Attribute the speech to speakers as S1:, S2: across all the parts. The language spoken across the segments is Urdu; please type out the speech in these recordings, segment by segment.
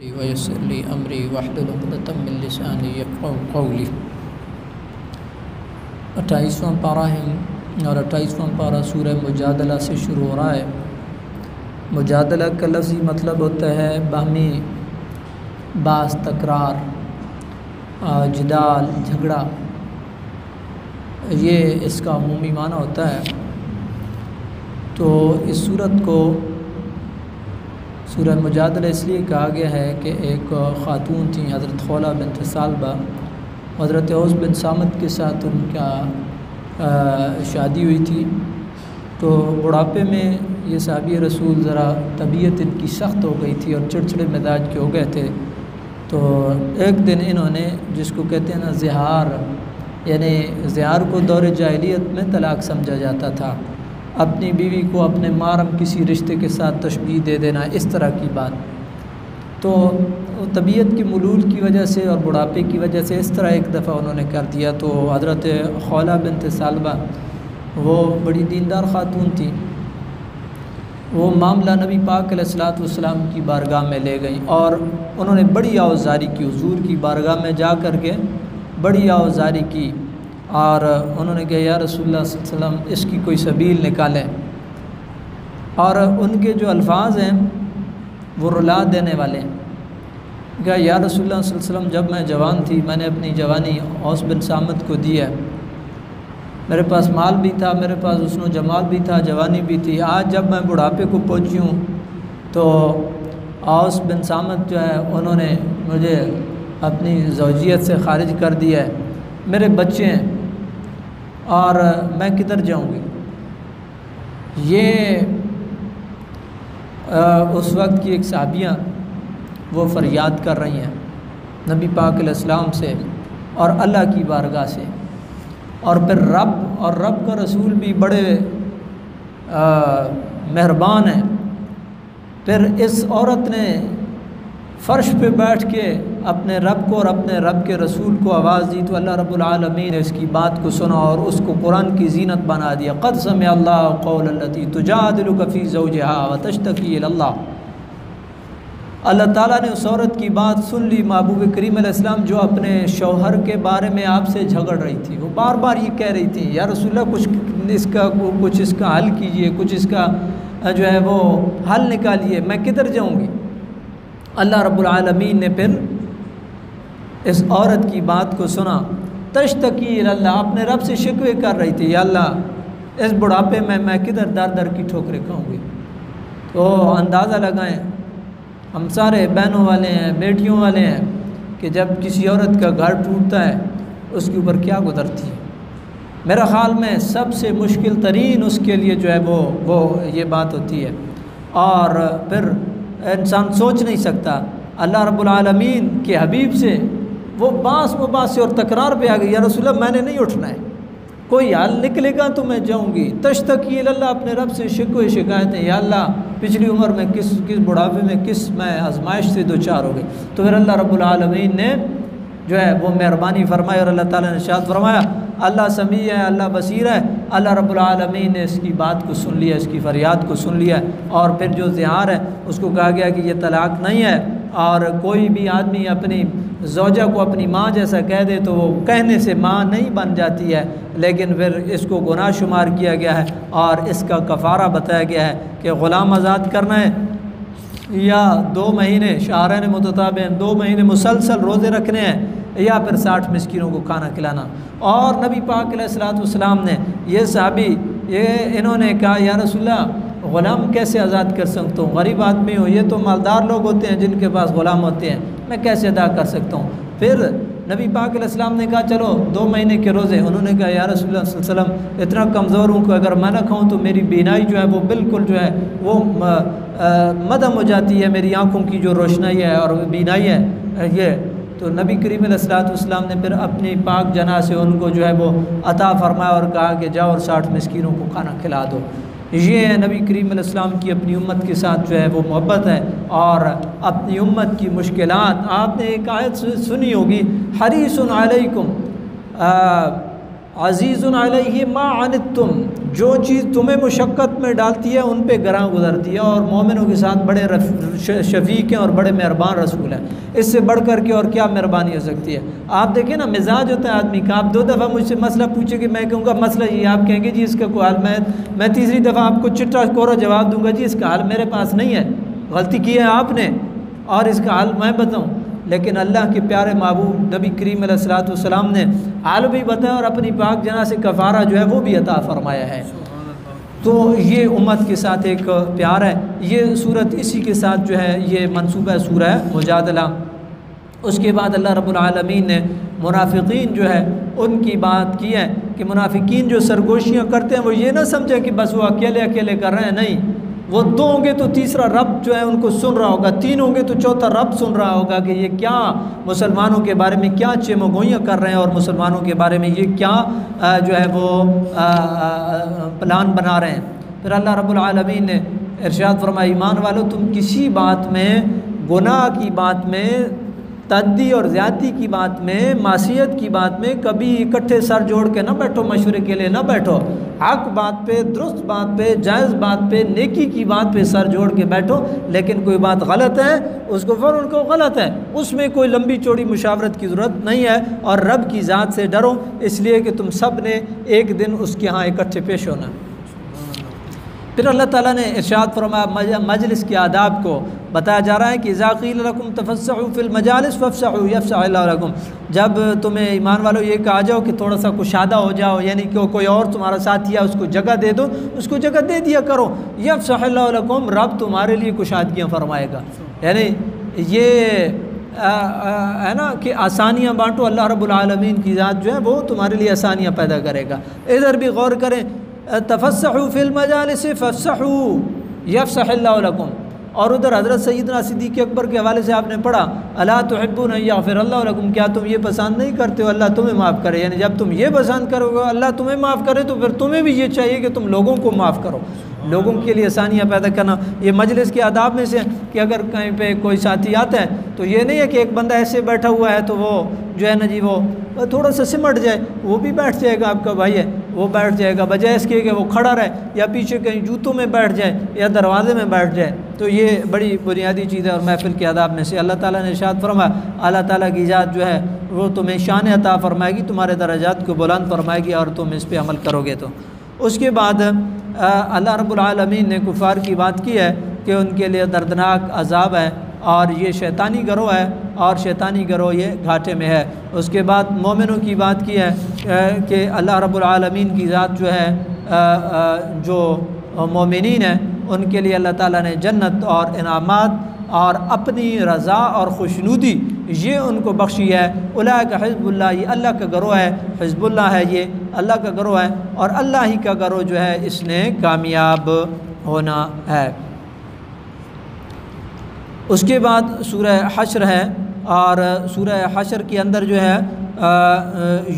S1: ویسر لی امری واحلل عقدۃ من لسانی یفقہوا قولی۔ 28واں پارہ ہے اور 28واں پارہ سورہ مجادلہ سے شروع ہو رہا ہے۔ مجادلہ کا لفظی مطلب ہوتا ہے باہمی بحث، تکرار، جدال، جھگڑا، یہ اس کا عمومی معنی ہوتا ہے۔ تو اس صورت کو سورہ مجادلہ اس لیے کہا گیا ہے کہ ایک خاتون تھیں حضرت خولہ بنت ثعلبہ، حضرت اوس بن صامت کے ساتھ ان کا شادی ہوئی تھی۔ تو بڑھاپے میں یہ صحابی رسول ذرا طبیعت ان کی سخت ہو گئی تھی اور چڑچڑے مزاج کے ہو گئے تھے۔ تو ایک دن انہوں نے، جس کو کہتے ہیں نا زہار، یعنی زہار کو دور جاہلیت میں طلاق سمجھا جاتا تھا، اپنی بیوی کو اپنے محرم کسی رشتے کے ساتھ تشبیہ دے دینا، اس طرح کی بات۔ تو طبیعت کی ملول کی وجہ سے اور بڑھاپے کی وجہ سے اس طرح ایک دفعہ انہوں نے کر دیا۔ تو حضرت خولہ بنت ثعلبہ وہ بڑی دیندار خاتون تھی، وہ معاملہ نبی پاک علیہ الصلوۃ والسلام کی بارگاہ میں لے گئیں اور انہوں نے بڑی آوازاری کی، حضور کی بارگاہ میں جا کر کے بڑی آوازاری کی اور انہوں نے کہا یا رسول اللہ صلی اللہ علیہ وسلم اس کی کوئی سبیل نکالیں۔ اور ان کے جو الفاظ ہیں وہ رلا دینے والے ہیں۔ کہا یا رسول اللہ صلی اللہ علیہ وسلم جب میں جوان تھی، میں نے اپنی جوانی اوس بن صامت کو دی ہے، میرے پاس مال بھی تھا، میرے پاس حسن و جمال بھی تھا، جوانی بھی تھی۔ آج جب میں بڑھاپے کو پہنچی ہوں تو اوس بن صامت جو ہے انہوں نے مجھے اپنی زوجیت سے خارج کر دیا ہے، میرے بچے ہیں اور میں کدھر جاؤں گی۔ یہ اس وقت کی ایک صحابیہ وہ فریاد کر رہی ہیں نبی پاک علیہ السلام سے اور اللہ کی بارگاہ سے، اور پھر رب کا رسول بھی بڑے مہربان ہیں۔ پھر اس عورت نے فرش پہ بیٹھ کے اپنے رب کو اور اپنے رب کے رسول کو آواز دی، تو اللہ رب العالمین نے اس کی بات کو سنا اور اس کو قرآن کی زینت بنا دیا۔ قد سمع اللہ قول التی تجادلک فی زوجہا وتشتکی الی اللہ۔ اللہ تعالیٰ نے اس عورت کی بات سن لی، محبوب کریم علیہ السلام جو اپنے شوہر کے بارے میں آپ سے جھگڑ رہی تھی، وہ بار بار یہ کہہ رہی تھی یا رسول اللہ کچھ اس کا حل کیجئے، کچھ اس کا جو ہے وہ حل نکالیے، میں کدھر جاؤں گی۔ اللہ رب العالمین نے پھر اس عورت کی بات کو سنا، تشتکی اللہ، اپنے رب سے شکوے کر رہی تھی، یا اللہ اس بڑھاپے میں کدھر در در کی ٹھوکریں کھاؤں گی۔ تو اندازہ لگائیں، ہم سارے بہنوں والے ہیں، بیٹیوں والے ہیں کہ جب کسی عورت کا گھر ٹوٹتا ہے اس کے اوپر کیا گزرتی ہے۔ میرا خیال میں سب سے مشکل ترین اس کے لیے جو ہے وہ یہ بات ہوتی ہے، اور پھر انسان سوچ نہیں سکتا۔ اللہ رب العالمین کے حبیب سے وہ باس مباس اور تکرار پہ آ گئی، یا رسول اللہ میں نے نہیں اٹھنا ہے، کوئی حل نکلے گا تو میں جاؤں گی۔ تشتکی اللہ، اپنے رب سے شکوے شکایتیں، یا اللہ پچھلی عمر میں کس بڑھاپے میں کس میں آزمائش سے دوچار ہو گئی۔ تو پھر اللہ رب العالمین نے جو ہے وہ مہربانی فرمائی اور اللہ تعالیٰ نے ارشاد فرمایا، اللہ سمیع ہے، اللہ بصیر ہے۔ اللہ رب العالمین نے اس کی بات کو سن لیا، اس کی فریاد کو سن لیا، اور پھر جو زہار ہے اس کو کہا گیا کہ یہ طلاق نہیں ہے، اور کوئی بھی آدمی اپنی زوجہ کو اپنی ماں جیسا کہہ دے تو وہ کہنے سے ماں نہیں بن جاتی ہے، لیکن پھر اس کو گناہ شمار کیا گیا ہے، اور اس کا کفارہ بتایا گیا ہے کہ غلام آزاد کرنا ہے، یا 2 مہینے شہرین متتابعین 2 مہینے مسلسل روزے رکھنے ہیں، یا پھر 60 مسکینوں کو کھانا کھلانا۔ اور نبی پاک علیہ الصلوۃ والسلام نے یہ صحابی انہوں نے کہا یا رسول اللہ غلام کیسے آزاد کر سکتا ہوں، غریب آدمی ہوں، یہ تو مالدار لوگ ہوتے ہیں جن کے پاس غلام ہوتے ہیں، میں کیسے ادا کر سکتا ہوں۔ پھر نبی پاک علیہ السلام نے کہا چلو 2 مہینے کے روزے۔ انہوں نے کہا یا رسول اللہ صلی اللہ علیہ وسلم اتنا کمزور ہوں کہ اگر میں نہ کھاؤں تو میری بینائی جو ہے وہ بالکل جو ہے وہ مدھم ہو جاتی ہے، میری آنکھوں کی جو روشنائی ہے اور بینائی ہے یہ۔ تو نبی کریم علیہ الصلوۃ والسلام نے پھر اپنی پاک جناح سے ان کو جو ہے وہ عطا فرمایا اور کہا کہ جاؤ اور 60 مسکینوں کو کھانا کھلا دو۔ یہ نبی کریم علیہ السلام کی اپنی امت کے ساتھ جو ہے وہ محبت ہے، اور اپنی امت کی مشکلات، آپ نے ایک آیت سنی ہوگی، حریص علیکم عزیز علیہ ما عنتم جو چیز تمہیں مشقت میں ڈالتی ہے ان پہ گراں گزرتی ہے، اور مومنوں کے ساتھ بڑے شفیق ہیں اور بڑے مہربان رسول ہیں۔ اس سے بڑھ کر کے اور کیا مہربانی ہو سکتی ہے؟ آپ دیکھیں نا، مزاج ہوتا ہے آدمی کا، آپ 2 دفعہ مجھ سے مسئلہ پوچھیں گے، میں کہوں گا مسئلہ یہ، آپ کہیں گے جی اس کا کوئی حل، میں تیسری دفعہ آپ کو چٹا کورا جواب دوں گا، جی اس کا حل میرے پاس نہیں ہے، غلطی کی ہے آپ نے اور اس کا حل میں بتاؤں۔ لیکن اللہ کے پیارے محبوب نبی کریم علیہ الصلوۃ والسلام نے حال بھی بتایا اور اپنی پاک جناح سے کفارہ جو ہے وہ بھی عطا فرمایا ہے۔ تو یہ امت کے ساتھ ایک پیار ہے۔ یہ صورت اسی کے ساتھ جو ہے یہ منصوبہ سورہ مجادلہ۔ اس کے بعد اللہ رب العالمین نے منافقین جو ہے ان کی بات کی ہے کہ منافقین جو سرگوشیاں کرتے ہیں وہ یہ نہ سمجھیں کہ بس وہ اکیلے اکیلے کر رہے ہیں، نہیں، وہ 2 ہوں گے تو تیسرا رب جو ہے ان کو سن رہا ہوگا، 3 ہوں گے تو چوتھا رب سن رہا ہوگا کہ یہ کیا مسلمانوں کے بارے میں کیا چمگوئیاں کر رہے ہیں اور مسلمانوں کے بارے میں یہ کیا جو ہے وہ پلان بنا رہے ہیں۔ پھر اللہ رب العالمین نے ارشاد فرمایا، ایمان والو تم کسی بات میں، گناہ کی بات میں، تعدی اور زیادتی کی بات میں، معصیت کی بات میں کبھی اکٹھے سر جوڑ کے نہ بیٹھو، مشورے کے لیے نہ بیٹھو، حق بات پہ، درست بات پہ، جائز بات پہ، نیکی کی بات پہ سر جوڑ کے بیٹھو۔ لیکن کوئی بات غلط ہے اس کو فوراً کو غلط ہے، اس میں کوئی لمبی چوڑی مشاورت کی ضرورت نہیں ہے، اور رب کی ذات سے ڈرو، اس لیے کہ تم سب نے ایک دن اس کے ہاں اکٹھے پیش ہونا۔ پھر اللہ تعالیٰ نے ارشاد فرمایا، مجلس کے آداب کو بتایا جا رہا ہے کہ اذا قیل لکم تفسحوا فی المجالس فافسحوا یفسح اللہ لکم، جب تمہیں ایمان والو یہ کہا جاؤ کہ تھوڑا سا کشادہ ہو جاؤ، یعنی کہ کوئی اور تمہارا ساتھی ہے اس کو جگہ دے دو، اس کو جگہ دے دیا کرو، یفسح اللہ لکم، رب تمہارے لیے کشادگیاں فرمائے گا۔ یعنی یہ ہے نا کہ آسانیاں بانٹو، اللہ رب العالمین کی ذات جو ہے وہ تمہارے لیے آسانیاں پیدا کرے گا۔ ادھر بھی غور کریں، تفسحوا فی المجالس فافسحوا یفسح اللہ لکم، اور ادھر حضرت سیدنا صدیق اکبر کے حوالے سے آپ نے پڑھا، الا تحبون ان یغفر اللہ لکم، کیا تم یہ پسند نہیں کرتے ہو اللہ تمہیں معاف کرے؟ یعنی جب تم یہ پسند کرو گے اللہ تمہیں معاف کرے تو پھر تمہیں بھی یہ چاہیے کہ تم لوگوں کو معاف کرو، لوگوں کے لیے آسانیاں پیدا کرنا۔ یہ مجلس کے آداب میں سے کہ اگر کہیں پہ کوئی ساتھی آتا ہے تو یہ نہیں ہے کہ ایک بندہ ایسے بیٹھا ہوا ہے تو وہ جو ہے نا جی وہ تھوڑا سا سمٹ جائے، وہ بھی بیٹھ جائے گا، آپ کا بھائی ہے وہ بیٹھ جائے گا، بجائے اس کے کہ وہ کھڑا رہے یا پیچھے کہیں جوتوں میں بیٹھ جائے یا دروازے میں بیٹھ جائے۔ تو یہ بڑی بنیادی چیز ہے، اور محفل کے آداب میں سے اللہ تعالیٰ نے ارشاد فرمایا، اللہ تعالیٰ کی ذات جو ہے وہ تمہیں شان عطا فرمائے گی، تمہارے درجات کو بلند فرمائے گی اور تم اس پہ عمل کرو گے۔ تو اس کے بعد اللہ رب العالمین نے کفار کی بات کی ہے کہ ان کے لیے دردناک عذاب ہے، اور یہ شیطانی گروہ ہے، اور شیطانی گروہ یہ گھاٹے میں ہے۔ اس کے بعد مومنوں کی بات کی ہے کہ اللہ رب العالمین کی ذات جو ہے جو مومنین ہیں ان کے لیے اللہ تعالیٰ نے جنت اور انعامات اور اپنی رضا اور خوشنودی یہ ان کو بخشی ہے۔ اولئک حزب اللہ، یہ اللہ کا گروہ ہے، حزب اللہ ہے، یہ اللہ کا گروہ ہے، اور اللہ ہی کا گروہ جو ہے اس نے کامیاب ہونا ہے۔ اس کے بعد سورہ حشر ہے، اور سورہ حشر کے اندر جو ہے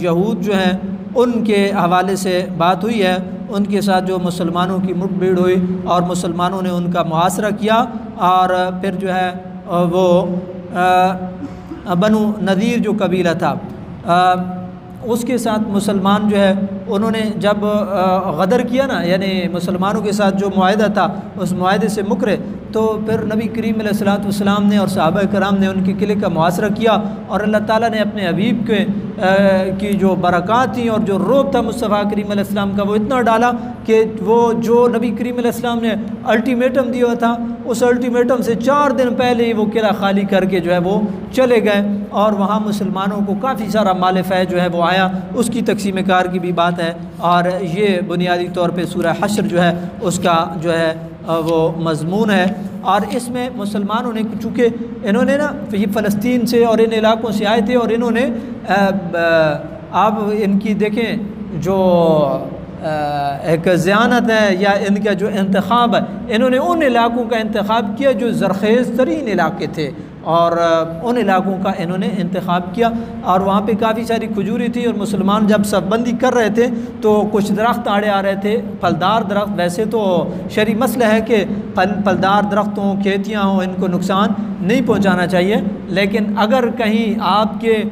S1: یہود جو ہیں ان کے حوالے سے بات ہوئی ہے، ان کے ساتھ جو مسلمانوں کی مٹ بھیڑ ہوئی اور مسلمانوں نے ان کا محاصرہ کیا، اور پھر جو ہے وہ بنو نذیر جو قبیلہ تھا اس کے ساتھ مسلمان جو ہے انہوں نے جب غدر کیا نا، یعنی مسلمانوں کے ساتھ جو معاہدہ تھا اس معاہدے سے مکرے، تو پھر نبی کریم علیہ الصلوۃ والسلام نے اور صحابہ کرام نے ان کے قلعے کا محاصرہ کیا، اور اللہ تعالیٰ نے اپنے حبیب کی جو برکات تھیں اور جو رعب تھا مصطفیٰ کریم علیہ السلام کا وہ اتنا ڈالا کہ وہ جو نبی کریم علیہ السلام نے الٹیمیٹم دیا تھا اس الٹیمیٹم سے 4 دن پہلے ہی وہ قلعہ خالی کر کے جو ہے وہ چلے گئے، اور وہاں مسلمانوں کو کافی سارا مال فیض جو ہے وہ آیا، اس کی تقسیم کار کی بھی بات ہے، اور یہ بنیادی طور پہ سورہ حشر جو ہے اس کا جو ہے وہ مضمون ہے۔ اور اس میں مسلمانوں نے چونکہ انہوں نے نا فلسطین سے اور ان علاقوں سے آئے تھے، اور انہوں نے آپ ان کی دیکھیں جو ایک ذہانت ہے یا ان کا جو انتخاب ہے، انہوں نے ان علاقوں کا انتخاب کیا جو زرخیز ترین علاقے تھے، اور ان علاقوں کا انہوں نے انتخاب کیا، اور وہاں پہ کافی ساری کھجوری تھی، اور مسلمان جب صف بندی کر رہے تھے تو کچھ درخت آڑے آ رہے تھے، پھلدار درخت۔ ویسے تو شرعی مسئلہ ہے کہ پھلدار درختوں، کھیتیاں ہوں، ان کو نقصان نہیں پہنچانا چاہیے، لیکن اگر کہیں آپ کے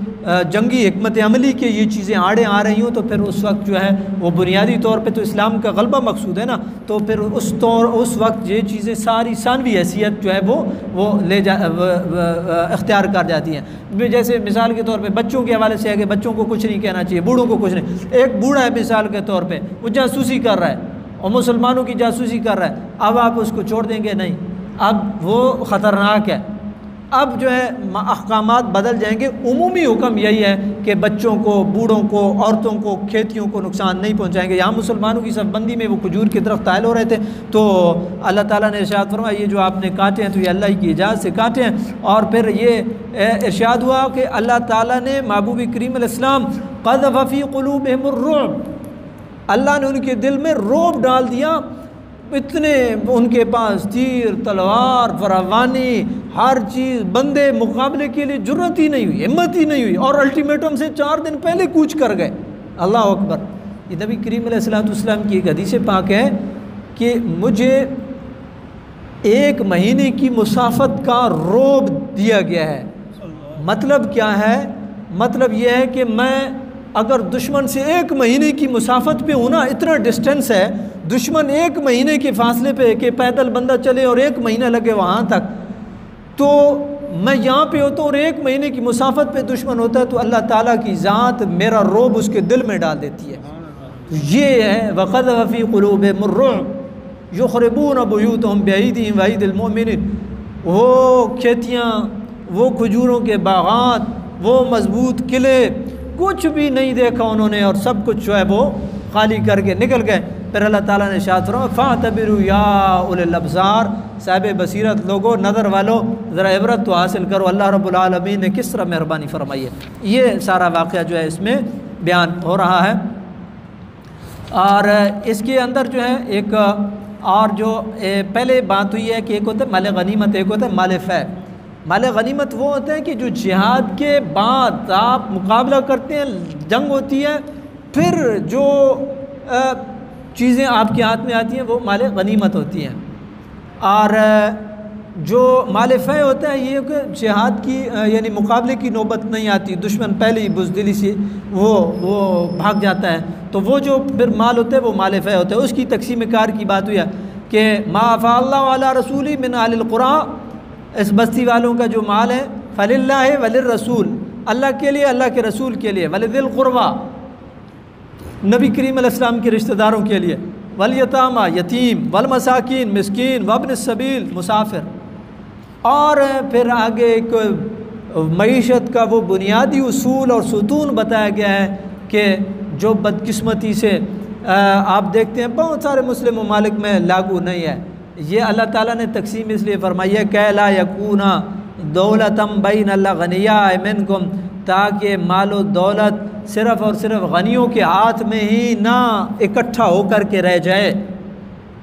S1: جنگی حکمت عملی کے یہ چیزیں آڑے آ رہی ہوں تو پھر اس وقت جو ہے وہ بنیادی طور پہ تو اسلام کا غلبہ مقصود ہے نا، تو پھر اس وقت یہ چیزیں ساری ثانوی حیثیت جو ہے وہ اختیار کر جاتی ہیں۔ جیسے مثال کے طور پہ بچوں کے حوالے سے ہے کہ بچوں کو کچھ نہیں کہنا چاہیے، بوڑھوں کو کچھ نہیں۔ ایک بوڑھا ہے مثال کے طور پہ، وہ جاسوسی کر رہا ہے اور مسلمانوں کی جاسوسی کر رہا ہے، اب آپ اس کو چھوڑ دیں گے؟ نہیں، اب وہ خطرناک ہے۔ اب جو ہے احکامات بدل جائیں گے۔ عمومی حکم یہی ہے کہ بچوں کو، بوڑھوں کو، عورتوں کو، کھیتیوں کو نقصان نہیں پہنچائیں گے۔ یہاں مسلمانوں کی صف بندی میں وہ کھجور کے درخت طائل ہو رہے تھے تو اللہ تعالیٰ نے ارشاد فرمایا یہ جو آپ نے کاٹے ہیں تو یہ اللہ کی اجازت سے کاٹے ہیں۔ اور پھر یہ ارشاد ہوا کہ اللہ تعالیٰ نے محبوب کریم علیہ السلام قذف فی قلوبہم الرعب، اللہ نے ان کے دل میں رعب ڈال دیا، اتنے ان کے پاس تیر، تلوار، فراوانی، ہر چیز، بندے مقابلے کے لیے جرت ہی نہیں ہوئی، ہمت ہی نہیں ہوئی، اور الٹیمیٹم سے 4 دن پہلے کوچ کر گئے۔ اللہ اکبر۔ یہ نبی کریم علیہ السلام کی ایک حدیث پاک ہے کہ مجھے 1 مہینے کی مسافت کا رعب دیا گیا ہے۔ مطلب کیا ہے؟ مطلب یہ ہے کہ میں اگر دشمن سے 1 مہینے کی مسافت پہ ہوں نا، اتنا ڈسٹینس ہے، دشمن 1 مہینے کے فاصلے پہ کہ پیدل بندہ چلے اور 1 مہینہ لگے وہاں تک، تو میں یہاں پہ ہوتا ہوں اور 1 مہینے کی مسافت پہ دشمن ہوتا ہے تو اللہ تعالیٰ کی ذات میرا رعب اس کے دل میں ڈال دیتی ہے۔ یہ ہے وَقَذَفَ فِي قُلُوبِهِمُ الرُّعْبَ يُخْرِبُونَ بُيُوتَهُمْ بِأَيْدِيهِمْ وَأَيْدِي الْمُؤْمِنِينَ، وہ کھیتیاں، وہ کھجوروں کے باغات، وہ مضبوط قلعے، کچھ بھی نہیں دیکھا انہوں نے، اور سب کچھ جو ہے وہ خالی کر کے نکل گئے۔ پھر اللہ تعالیٰ نے ارشاد فرمایا فَاعْتَبِرُوا يَا أُولِي الْأَبْصَارِ، صاحب بصیرت لوگوں، نظر والوں، ذرا عبرت تو حاصل کرو، اللہ رب العالمین نے کس طرح مہربانی فرمائی ہے۔ یہ سارا واقعہ جو ہے اس میں بیان ہو رہا ہے، اور اس کے اندر جو ہے ایک اور جو پہلے بات ہوئی ہے کہ ایک ہوتا ہے مال غنیمت، ایک ہوتا ہے مال فیض۔ مال غنیمت وہ ہوتے ہیں کہ جو جہاد کے بعد آپ مقابلہ کرتے ہیں، جنگ ہوتی ہے، پھر جو چیزیں آپ کے ہاتھ میں آتی ہیں وہ مال غنیمت ہوتی ہیں۔ اور جو مال فیض ہوتا ہے یہ کہ جہاد کی یعنی مقابلے کی نوبت نہیں آتی، دشمن پہلے ہی بزدلی سے وہ بھاگ جاتا ہے، تو وہ جو پھر مال ہوتا ہے وہ مال فیض ہوتا ہے۔ اس کی تقسیم کار کی بات ہوئی ہے کہ ما افاء اللہ علی رسولی من اہل القریٰ، اس بستی والوں کا جو مال ہے فللہ وللرسول، اللہ کے لیے، اللہ کے رسول کے لیے، ولذی القربیٰ، نبی کریم علیہ السلام کے رشتہ داروں کے لیے، والیتامى، یتیم، والمساکین، مسکین، وابن السبیل، مسافر۔ اور پھر آگے ایک معیشت کا وہ بنیادی اصول اور ستون بتایا گیا ہے کہ جو بدقسمتی سے آپ دیکھتے ہیں بہت سارے مسلم ممالک میں لاگو نہیں ہے، یہ اللہ تعالیٰ نے تقسیم اس لیے فرمائی ہے کہ لا یکون دولتم بین الغنیاء منکم، تاکہ مال و دولت صرف اور صرف غنیوں کے ہاتھ میں ہی نہ اکٹھا ہو کر کے رہ جائے،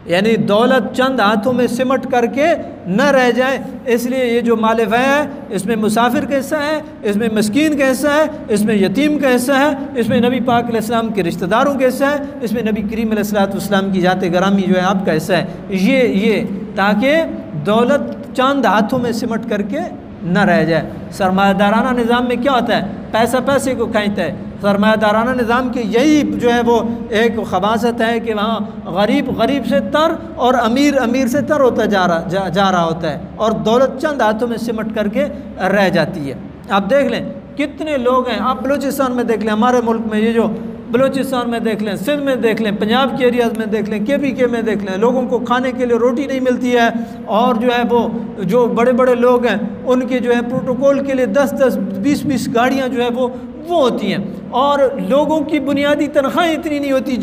S1: یعنی دولت چند ہاتھوں میں سمٹ کر کے نہ رہ جائے۔ اس لیے یہ جو مال فیض ہے اس میں مسافر کا حصہ ہے، اس میں مسکین کا حصہ ہے، اس میں یتیم کا حصہ ہے، اس میں نبی پاک علیہ السلام کے رشتہ داروں کا حصہ ہے، اس میں نبی کریم علیہ السلام کی ذات گرامی جو ہے آپ کا حصہ ہے۔ یہ تاکہ دولت چند ہاتھوں میں سمٹ کر کے نہ رہ جائے۔ سرمایہ دارانہ نظام میں کیا ہوتا ہے؟ پیسہ پیسے کو کھینچتا ہے۔ سرمایہ دارانہ نظام کی یہی جو ہے وہ ایک خباثت ہے کہ وہاں غریب غریب سے تر اور امیر امیر سے تر ہوتا جا رہا ہوتا ہے، اور دولت چند ہاتھوں میں سمٹ کر کے رہ جاتی ہے۔ آپ دیکھ لیں کتنے لوگ ہیں، آپ بلوچستان میں دیکھ لیں، ہمارے ملک میں یہ جو بلوچستان میں دیکھ لیں، سندھ میں دیکھ لیں، پنجاب کے ایریاز میں دیکھ لیں، کے میں دیکھ لیں، لوگوں کو کھانے کے لیے روٹی نہیں ملتی ہے، اور جو ہے وہ جو بڑے بڑے لوگ ہیں ان کے جو ہے پروٹوکول کے لیے 10 20 گاڑیاں جو ہے وہ ہوتی ہیں، اور لوگوں کی بنیادی تنخواہیں اتنی نہیں ہوتی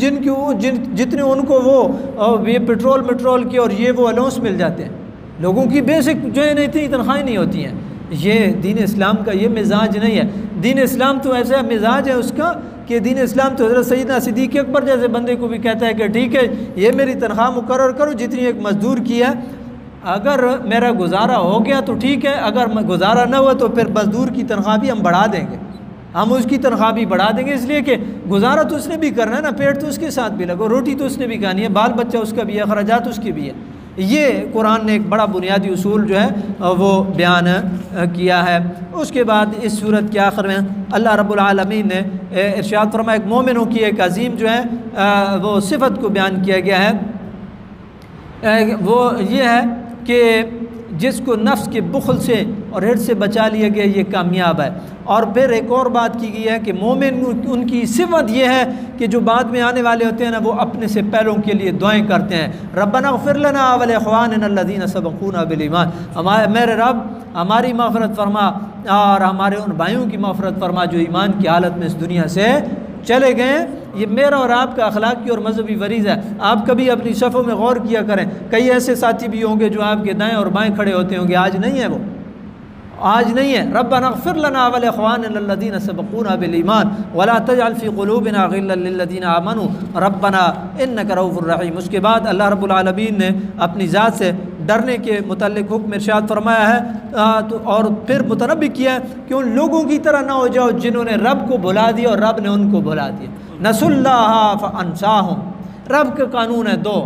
S1: جتنے ان کو وہ یہ پٹرول کی اور یہ وہ الاؤنس مل جاتے ہیں۔ لوگوں کی بیسک جو ہے اتنی تنخواہیں نہیں ہوتی ہیں۔ یہ دین اسلام کا یہ مزاج نہیں ہے۔ دین اسلام تو ایسا مزاج ہے اس کا کہ دین اسلام تو حضرت سیدنا صدیق اکبر جیسے بندے کو بھی کہتا ہے کہ ٹھیک ہے یہ میری تنخواہ مقرر کرو جتنی ایک مزدور کی ہے۔ اگر میرا گزارا ہو گیا تو ٹھیک ہے، اگر گزارا نہ ہوا تو پھر مزدور کی تنخواہ بھی ہم بڑھا دیں گے، ہم اس کی تنخواہ بھی بڑھا دیں گے، اس لیے کہ گزارا تو اس نے بھی کرنا ہے نا، پیٹ تو اس کے ساتھ بھی لگو، روٹی تو اس نے بھی کھانی ہے، بال بچہ اس کا بھی ہے، اخراجات اس کے بھی ہے۔ یہ قرآن نے ایک بڑا بنیادی اصول جو ہے وہ بیان کیا ہے۔ اس کے بعد اس صورت کے آخر میں اللہ رب العالمین نے ارشاد فرمایا، ایک مومنوں کی ایک عظیم جو ہے وہ صفت کو بیان کیا گیا ہے، وہ یہ ہے کہ جس کو نفس کے بخل سے اور ہرس سے بچا لیا گیا یہ کامیاب ہے۔ اور پھر ایک اور بات کی گئی ہے کہ مومن ان کی صفت یہ ہے کہ جو بعد میں آنے والے ہوتے ہیں نا، وہ اپنے سے پہلوں کے لیے دعائیں کرتے ہیں، ربنا اغفر لنا ولاخواننا الذین سبقونا بالایمان، میرے رب ہماری مغفرت فرما اور ہمارے ان بھائیوں کی مغفرت فرما جو ایمان کی حالت میں اس دنیا سے چلے گئے۔ یہ میرا اور آپ کا اخلاقی اور مذہبی فریضہ ہے۔ آپ کبھی اپنی صفوں میں غور کیا کریں، کئی ایسے ساتھی بھی ہوں گے جو آپ کے دائیں اور بائیں کھڑے ہوتے ہوں گے، آج نہیں ہے، وہ آج نہیں ہے۔ ربنا اغفر لنا ولاخواننا الذین سبقونا بالایمان ولا تجعل فی قلوبنا غلا للذین آمنوا ربنا انک رؤوف رحیم۔ اس کے بعد اللہ رب العالمین نے اپنی ذات سے ڈرنے کے متعلق حکم ارشاد فرمایا ہے، اور پھر متنبہ کیا ہے کہ ان لوگوں کی طرح نہ ہو جاؤ جنہوں نے رب کو بھلا دیا اور رب نے ان کو بھلا دیا۔ نسوا اللہ فانساہم، رب کا قانون ہے دو،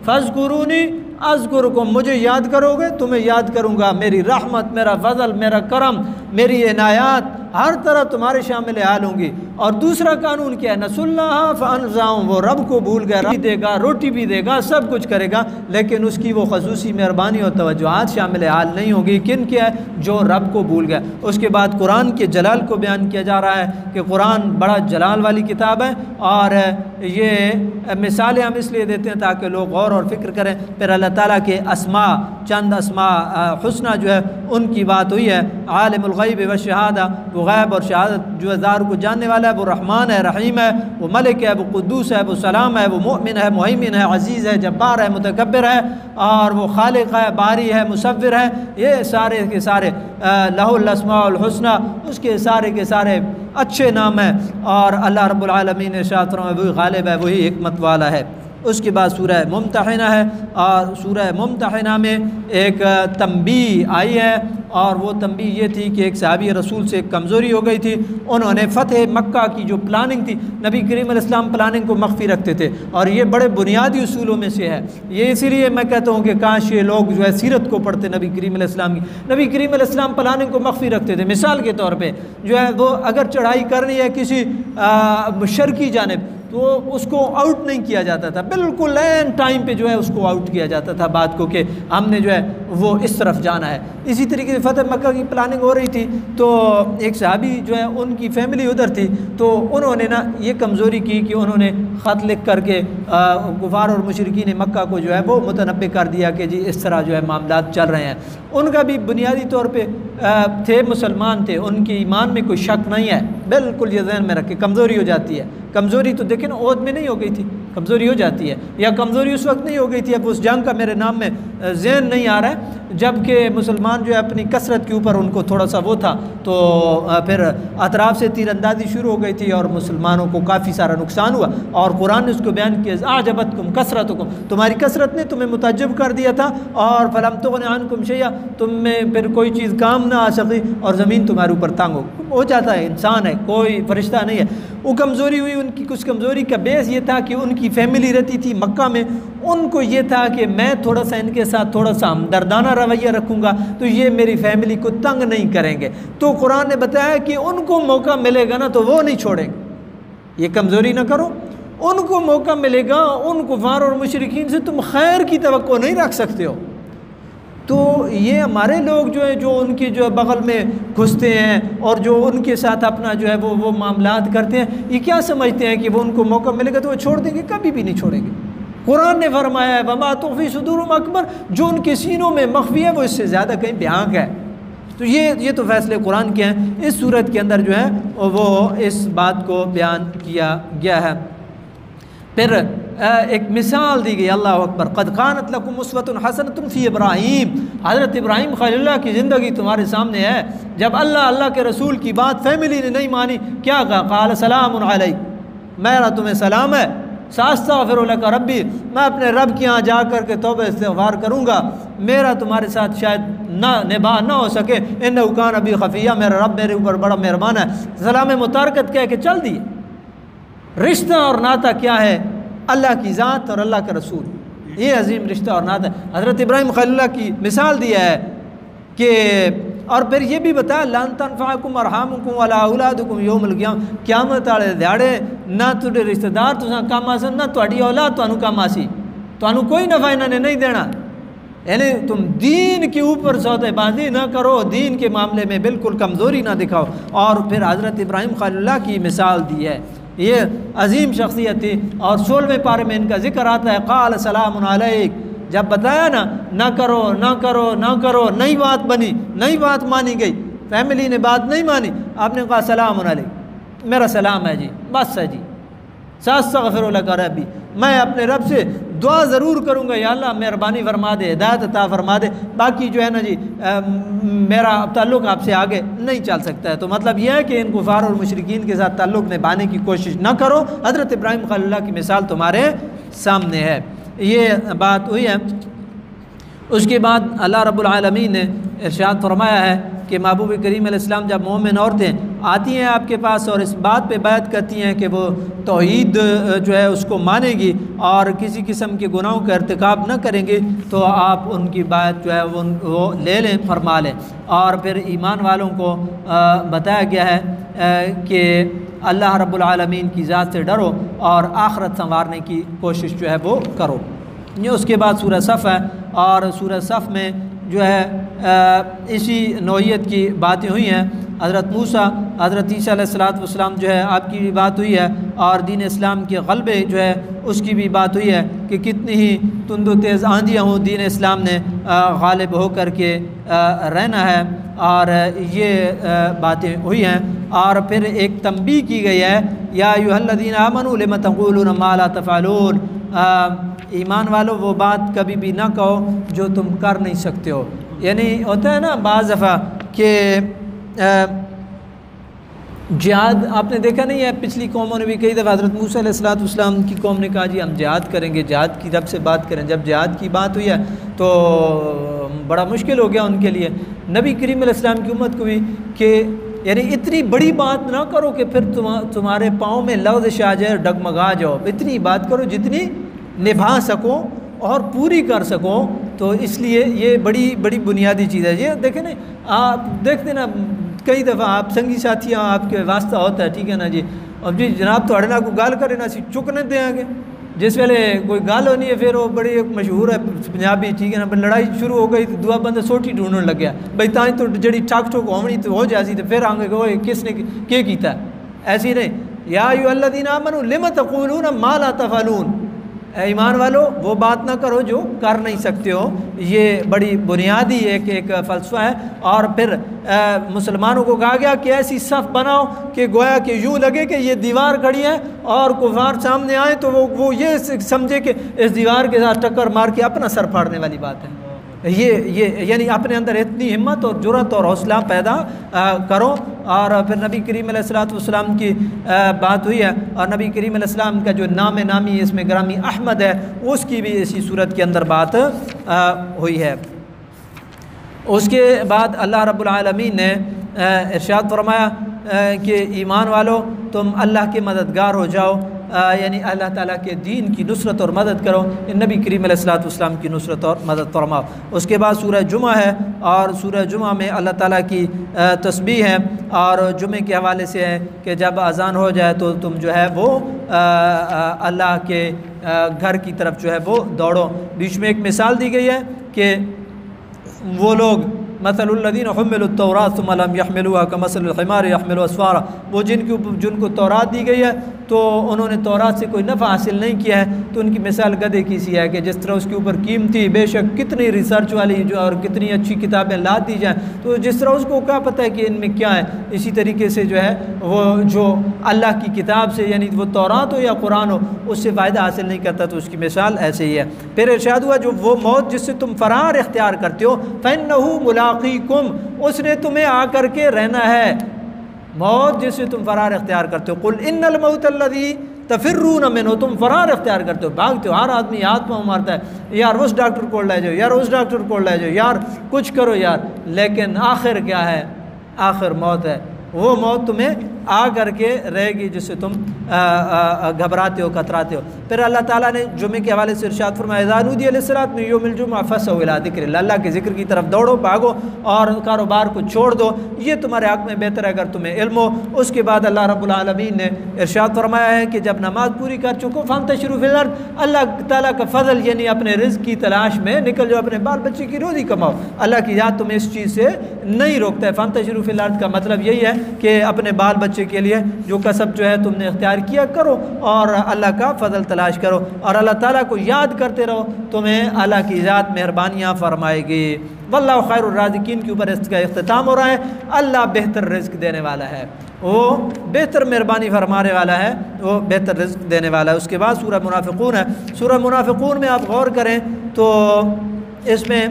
S1: فاذکرونی اذکرکم، مجھے یاد کرو گے تمہیں یاد کروں گا، میری رحمت، میرا فضل، میرا کرم، میری عنایات ہر طرح تمہارے شامل حال ہوں گی۔ اور دوسرا قانون کیا ہے، نسوا اللہ فانساہم، وہ رب کو بھول گیا، رب دے گا، روٹی بھی دے گا، سب کچھ کرے گا، لیکن اس کی وہ خصوصی مہربانی اور توجہات شامل حال نہیں ہوگی۔ کن کیا ہے؟ جو رب کو بھول گیا۔ اس کے بعد قرآن کے جلال کو بیان کیا جا رہا ہے کہ قرآن بڑا جلال والی کتاب ہے، اور یہ مثالیں ہم اس لیے دیتے ہیں تاکہ لوگ غور اور فکر کریں۔ پھر اللہ تعالیٰ کے اسماء، چند اسماء حسنہ جو ہے ان کی بات ہوئی ہے، عالم الغیب والشہادہ، وہ غیب اور شہادت جو ظاہر کو جاننے والا ہے، وہ رحمان ہے، رحیم ہے، وہ ملک ہے، وہ قدوس ہے، وہ سلام ہے، وہ مؤمن ہے، مہیمن ہے، عزیز ہے، جبار ہے، متکبر ہے، اور وہ خالق ہے، باری ہے، مصور ہے۔ یہ سارے کے سارے لہ الاسماء الحسنہ، اس کے سارے اچھے نام ہیں، اور اللہ رب العالمین نے ارشاد فرمایا وہی غالب ہے، وہی حکمت والا ہے۔ اس کے بعد سورہ ممتحنہ ہے، اور سورہ ممتحنہ میں ایک تنبیہ آئی ہے، اور وہ تنبیہ یہ تھی کہ ایک صحابی رسول سے کمزوری ہو گئی تھی، انہوں نے فتح مکہ کی جو پلاننگ تھی، نبی کریم علیہ السلام پلاننگ کو مخفی رکھتے تھے، اور یہ بڑے بنیادی اصولوں میں سے ہے۔ یہ اسی لیے میں کہتا ہوں کہ کاش یہ لوگ جو ہے سیرت کو پڑھتے نبی کریم علیہ السلام کی۔ نبی کریم علیہ السلام پلاننگ کو مخفی رکھتے تھے، مثال کے طور پہ جو ہے وہ اگر چڑھائی کرنی ہے کسی شرقی جانب تو اس کو آؤٹ نہیں کیا جاتا تھا، بالکل این ٹائم پہ جو ہے اس کو آؤٹ کیا جاتا تھا بات کو کہ ہم نے جو ہے وہ اس طرف جانا ہے۔ اسی طریقے سے فتح مکہ کی پلاننگ ہو رہی تھی، تو ایک صحابی جو ہے ان کی فیملی ادھر تھی، تو انہوں نے نا یہ کمزوری کی کہ انہوں نے خط لکھ کر کے کفار اور مشرکین مکہ کو جو ہے وہ متنبہ کر دیا کہ جی اس طرح جو ہے معاملات چل رہے ہیں۔ ان کا بھی بنیادی طور پہ تھے، مسلمان تھے، ان کے ایمان میں کوئی شک نہیں ہے، بالکل یہ ذہن میں رکھے۔ کمزوری ہو جاتی ہے، کمزوری تو دیکھیں عہد میں نہیں ہو گئی تھی، کمزوری ہو جاتی ہے، یا کمزوری اس وقت نہیں ہو گئی تھی، اب اس جنگ کا میرے نام میں ذہن نہیں آ رہا ہے، جب کہ مسلمان جو ہے اپنی کثرت کے اوپر ان کو تھوڑا سا وہ تھا، تو پھر اطراف سے تیر اندازی شروع ہو گئی تھی اور مسلمانوں کو کافی سارا نقصان ہوا، اور قرآن نے اس کو بیان کیا، اعجبتکم کثرتکم، تمہاری کثرت نے تمہیں متعجب کر دیا تھا، اور فلم تغن عنکم شیئا، تم میں پھر کوئی چیز کام نہ آ سکی، اور زمین تمہارے اوپر تنگ ہو جاتا ہے، انسان ہے، کوئی فرشتہ نہیں ہے۔ وہ کمزوری ہوئی، ان کی کچھ کمزوری کا بیس یہ تھا کہ ان کی فیملی رہتی تھی مکہ میں، ان کو یہ تھا کہ میں تھوڑا سا ان کے ساتھ تھوڑا سا ہمدردانہ رویہ رکھوں گا تو یہ میری فیملی کو تنگ نہیں کریں گے، تو قرآن نے بتایا کہ ان کو موقع ملے گا نا تو وہ نہیں چھوڑیں گے، یہ کمزوری نہ کرو، ان کو موقع ملے گا، ان کفار اور مشرکین سے تم خیر کی توقع نہیں رکھ سکتے ہو۔ تو یہ ہمارے لوگ جو ہے جو ان کے جو بغل میں گھستے ہیں اور جو ان کے ساتھ اپنا جو ہے وہ معاملات کرتے ہیں، یہ کیا سمجھتے ہیں کہ وہ ان کو موقع ملے گا تو وہ چھوڑ دیں گے؟ کبھی بھی نہیں چھوڑیں گے۔ قرآن نے فرمایا ہے وما تخفی صدورہم اکبر، جو ان کے سینوں میں مخفی ہے وہ اس سے زیادہ کہیں بیان ہے۔ تو یہ تو فیصلے قرآن کے ہیں، اس صورت کے اندر جو ہے وہ اس بات کو بیان کیا گیا ہے۔ پھر ایک مثال دی گئی، اللہ اکبر، قد کانت لکم اسوۃ حسنۃ فی ابراہیم، حضرت ابراہیم خلیل اللہ کی زندگی تمہارے سامنے ہے، جب اللہ کے رسول کی بات فیملی نے نہیں مانی، کیا کہا؟ قال سلام علیک، میرا تمہیں سلام ہے، ساستغفر لک ربی، میں اپنے رب کے یہاں جا کر کے توبہ استغفار کروں گا، میرا تمہارے ساتھ شاید نباہ نہ ہو سکے، انہ کان بی خفیہ، میرا رب میرے اوپر بڑا مہربان ہے۔ سلام متارکت کہہ کے چل دیے۔ رشتہ اور ناطہ کیا ہے؟ اللہ کی ذات اور اللہ کا رسول، یہ عظیم رشتہ اور ناطہ۔ حضرت ابراہیم خلیل اللہ کی مثال دیا ہے کہ، اور پھر یہ بھی بتایا لن تنفعکم ارحامکم ولا اولادکم یوم القیامہ، قیامت والے دیہڑے نہ تھوڑے رشتہ دار تساں کام آسن، نہ تہاڈی اولاد تانوں کام آسی، تانوں کوئی نفع انہاں نے نہیں دینا۔ یعنی تم دین کے اوپر سودے بازی نہ کرو، دین کے معاملے میں بالکل کمزوری نہ دکھاؤ۔ اور پھر حضرت ابراہیم خلیل اللہ کی مثال دی ہے، یہ عظیم شخصیت تھی، اور 16ویں پارے میں ان کا ذکر آتا ہے، قال سلام علیک، جب بتایا نا نہ کرو نہ کرو نہ کرو، نئی بات بنی، نئی بات مانی گئی، فیملی نے بات نہیں مانی، آپ نے کہا سلام علیک، میرا سلام ہے جی، بس ہے جی، ساستغفر لک ربی، میں اپنے رب سے دعا ضرور کروں گا، یا اللہ مہربانی فرما دے، ہدایت عطا فرما دے، باقی جو ہے نا جی میرا تعلق آپ سے آگے نہیں چل سکتا ہے۔ تو مطلب یہ ہے کہ ان کفار اور مشرکین کے ساتھ تعلق نبھانے کی کوشش نہ کرو۔ حضرت ابراہیم خلیل اللہ کی مثال تمہارے سامنے ہے، یہ بات ہوئی ہے۔ اس کے بعد اللہ رب العالمین نے ارشاد فرمایا ہے کہ محبوب کریم علیہ السلام جب مومن عورتیں آتی ہیں آپ کے پاس اور اس بات پہ بیعت کرتی ہیں کہ وہ توحید جو ہے اس کو مانیں گی اور کسی قسم کے گناہوں کا ارتکاب نہ کریں گے، تو آپ ان کی بیعت جو ہے وہ لے لیں، فرما لیں۔ اور پھر ایمان والوں کو بتایا گیا ہے کہ اللہ رب العالمین کی ذات سے ڈرو اور آخرت سنوارنے کی کوشش جو ہے وہ کرو۔ یہ اس کے بعد سورہ صف ہے، اور سورہ صف میں جو ہے اسی نوعیت کی باتیں ہوئی ہیں۔ حضرت موسیٰ، حضرت عیسیٰ علیہ السلام جو ہے آپ کی بھی بات ہوئی ہے، اور دین اسلام کے غلبے جو ہے اس کی بھی بات ہوئی ہے کہ کتنی ہی تند و تیز آندیاں ہوں، دین اسلام نے غالب ہو کر کے رہنا ہے، اور یہ باتیں ہوئی ہیں۔ اور پھر ایک تنبیہ کی گئی ہے، یا ایھا الذین آمنوا لم تقولون ما لا تفعلون، ایمان والو وہ بات کبھی بھی نہ کہو جو تم کر نہیں سکتے ہو۔ یعنی ہوتا ہے نا بعض دفعہ کہ جہاد آپ نے دیکھا نہیں ہے، پچھلی قوموں نے بھی کئی دفعہ، حضرت موسیٰ علیہ السلام کی قوم نے کہا جی ہم جہاد کریں گے، جہاد کی رب سے بات کریں، جب جہاد کی بات ہوئی ہے تو بڑا مشکل ہو گیا ان کے لیے۔ نبی کریم علیہ السلام کی امت کو بھی کہ یعنی اتنی بڑی بات نہ کرو کہ پھر تمہارے پاؤں میں لغزش آ جائے، ڈگمگا جاؤ، اتنی بات کرو جتنی نبھا سکو اور پوری کر سکو۔ تو اس لیے یہ بڑی بڑی بنیادی چیز ہے۔ یہ دیکھیں نا، آپ دیکھتے نا کئی دفعہ آپ سنگی ساتھی آپ کے واسطہ ہوتا ہے، ٹھیک ہے نا جی، اب جی جناب تو اڑنا کو گال کرے نا سی چکنے دیں آگے، جس ویلے کوئی گال ہونی ہے پھر وہ بڑی ایک مشہور ہے پنجابی، ٹھیک ہے نا، لڑائی شروع ہو گئی تو دعا بندہ سوٹی ڈھونڈنے لگ گیا، بھائی تائیں تو جڑی ٹھاک ٹھوک ہونی تو ہو جاسی، تو پھر آگے کہ کس نے کیا کیتا ہے، ایسی نہیں۔ یا ایھا الذین آمنوا لم تقولون ما لا تفعلون، اے ایمان والو وہ بات نہ کرو جو کر نہیں سکتے ہو۔ یہ بڑی بنیادی ایک فلسفہ ہے۔ اور پھر مسلمانوں کو کہا گیا کہ ایسی صف بناؤ کہ گویا کہ یوں لگے کہ یہ دیوار کھڑی ہے اور کفار سامنے آئے تو وہ یہ سمجھے کہ اس دیوار کے ساتھ ٹکر مار کے اپنا سر پھاڑنے والی بات ہے۔ یہ یعنی اپنے اندر اتنی ہمت اور جرأت اور حوصلہ پیدا کرو۔ اور پھر نبی کریم علیہ السلام کی بات ہوئی ہے، اور نبی کریم علیہ السلام کا جو نامی اس میں گرامی احمد ہے، اس کی بھی اسی صورت کے اندر بات ہوئی ہے۔ اس کے بعد اللہ رب العالمین نے ارشاد فرمایا کہ ایمان والو تم اللہ کے مددگار ہو جاؤ، یعنی اللہ تعالیٰ کے دین کی نصرت اور مدد کرو، نبی کریم علیہ السلام کی نصرت اور مدد فرماؤ۔ اس کے بعد سورہ جمعہ ہے، اور سورہ جمعہ میں اللہ تعالیٰ کی تسبیح ہے، اور جمعے کے حوالے سے ہے کہ جب اذان ہو جائے تو تم جو ہے وہ اللہ کے گھر کی طرف جو ہے وہ دوڑو۔ بیچ میں ایک مثال دی گئی ہے کہ وہ لوگ مثل الذین حملوا التوراۃ ثم لم یحملوها کمثل الحمار یحمل اسفارا، وہ جن کو تورات دی گئی ہے تو انہوں نے تورات سے کوئی نفع حاصل نہیں کیا ہے، تو ان کی مثال گدھے کی سی ہے کہ جس طرح اس کے اوپر قیمتی بے شک کتنی ریسرچ والی جو اور کتنی اچھی کتابیں لا دی جائیں تو جس طرح اس کو کیا پتہ ہے کہ ان میں کیا ہے، اسی طریقے سے جو ہے وہ جو اللہ کی کتاب سے یعنی وہ تورات ہو یا قرآن ہو اس سے فائدہ حاصل نہیں کرتا، تو اس کی مثال ایسے ہی ہے۔ پھر ارشاد ہوا جو وہ موت جس سے تم فرار اختیار کرتے ہو فَإِنَّهُ مُلَاقِيكُمْ، اس نے تمہیں آ کر کے رہنا ہے، موت جس سے تم فرار اختیار کرتے ہو۔ قُلْ إِنَّ الْمَوْتَ الَّذِي تفرون منہ، تم فرار اختیار کرتے ہو، بھاگتے ہو، ہر آدمی ہاتھ پاؤں مارتا ہے، یار اس ڈاکٹر کو لے جاؤ، یار اس ڈاکٹر کو لے جاؤ، یار کچھ کرو یار، لیکن آخر کیا ہے؟ آخر موت ہے، وہ موت تمہیں آ کر کے رہے گی جس سے تم گھبراتے ہو، کتراتے ہو۔ پھر اللہ تعالیٰ نے جمعے کے حوالے سے ارشاد فرمایا اذا نودی للصلاۃ من یوم الجمعہ فاسعوا الی ذکر اللہ، اللہ کے ذکر کی طرف دوڑو، بھاگو اور کاروبار کو چھوڑ دو، یہ تمہارے حق میں بہتر ہے اگر تمہیں علم ہو۔ اس کے بعد اللہ رب العالمین نے ارشاد فرمایا ہے کہ جب نماز پوری کر چکو فانتشروا فی الارض، اللہ تعالیٰ کا فضل یعنی اپنے رزق کی تلاش میں نکل جاؤ، اپنے بال بچے کی روزی کماؤ، اللہ کی ذات تمہیں اس چیز سے نہیں روکتا ہے۔ فانتشروا فی الارض کا مطلب یہی ہے کہ اپنے بال بچے کے لیے جو کسب جو ہے تم نے اختیار کیا کرو اور اللہ کا فضل تلاش کرو اور اللہ تعالیٰ کو یاد کرتے رہو، تمہیں اللہ کی ذات مہربانیاں فرمائے گی۔ واللہ خیر الرازقین کے اوپر اس کا اختتام ہو رہا ہے۔ اللہ بہتر رزق دینے والا ہے، وہ بہتر مہربانی فرمانے والا ہے، وہ بہتر رزق دینے والا ہے۔ اس کے بعد سورہ منافقون ہے۔ سورہ منافقون میں آپ غور کریں تو اس میں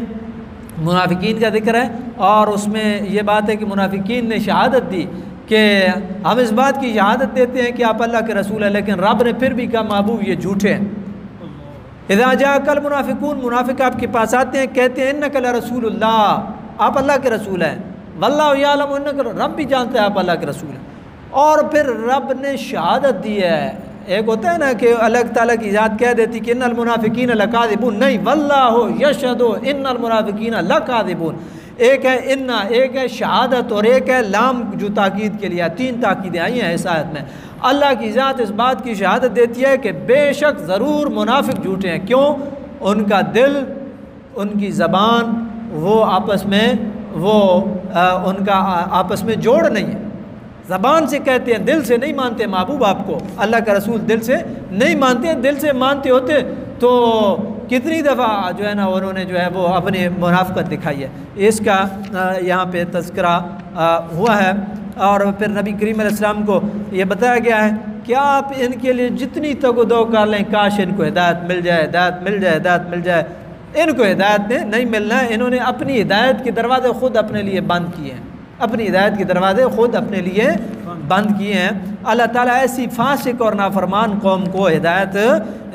S1: منافقین کا ذکر ہے اور اس میں یہ بات ہے کہ منافقین نے شہادت دی کہ ہم اس بات کی شہادت دیتے ہیں کہ آپ اللہ کے رسول ہیں، لیکن رب نے پھر بھی کہا محبوب یہ جھوٹے ہیں۔ اذا جاءک المنافقون، منافق آپ کے پاس آتے ہیں، کہتے ہیں انک لرسول اللہ، آپ اللہ کے رسول ہیں، واللہ یعلم انک، رب بھی جانتا ہے آپ اللہ کے رسول ہیں، اور پھر رب نے شہادت دی ہے۔ ایک ہوتا ہے نا کہ اللہ تعالیٰ کی ذات کہہ دیتی کہ ان المنافقین لکاذبون، نہیں، واللہ یشہد ان المنافقین لکاذبون۔ ایک ہے انا، ایک ہے شہادت اور ایک ہے لام جو تاکید کے لیے، تین تاکیدیں آئی ہیں اس آیت میں۔ اللہ کی ذات اس بات کی شہادت دیتی ہے کہ بے شک ضرور منافق جھوٹے ہیں۔ کیوں؟ ان کا دل، ان کی زبان، وہ آپس میں ان کا آپس میں جوڑ نہیں ہے۔ زبان سے کہتے ہیں، دل سے نہیں مانتے محبوب آپ کو، اللہ کا رسول دل سے نہیں مانتے ہیں۔ دل سے مانتے ہوتے تو کتنی دفعہ جو ہے نا انہوں نے جو ہے وہ اپنی منافقت دکھائی ہے، اس کا یہاں پہ تذکرہ ہوا ہے۔ اور پھر نبی کریم علیہ السلام کو یہ بتایا گیا ہے کہ آپ ان کے لیے جتنی تگ و دو کر لیں، کاش ان کو ہدایت مل جائے، ہدایت مل جائے، ہدایت مل جائے۔ ان کو ہدایت نہیں ملنا ہے، انہوں نے اپنی ہدایت کے دروازے خود اپنے لیے بند کیے ہیں، اپنی ہدایت کے دروازے خود اپنے لیے بند کیے ہیں۔ اللہ تعالیٰ ایسی فاسق اور نافرمان قوم کو ہدایت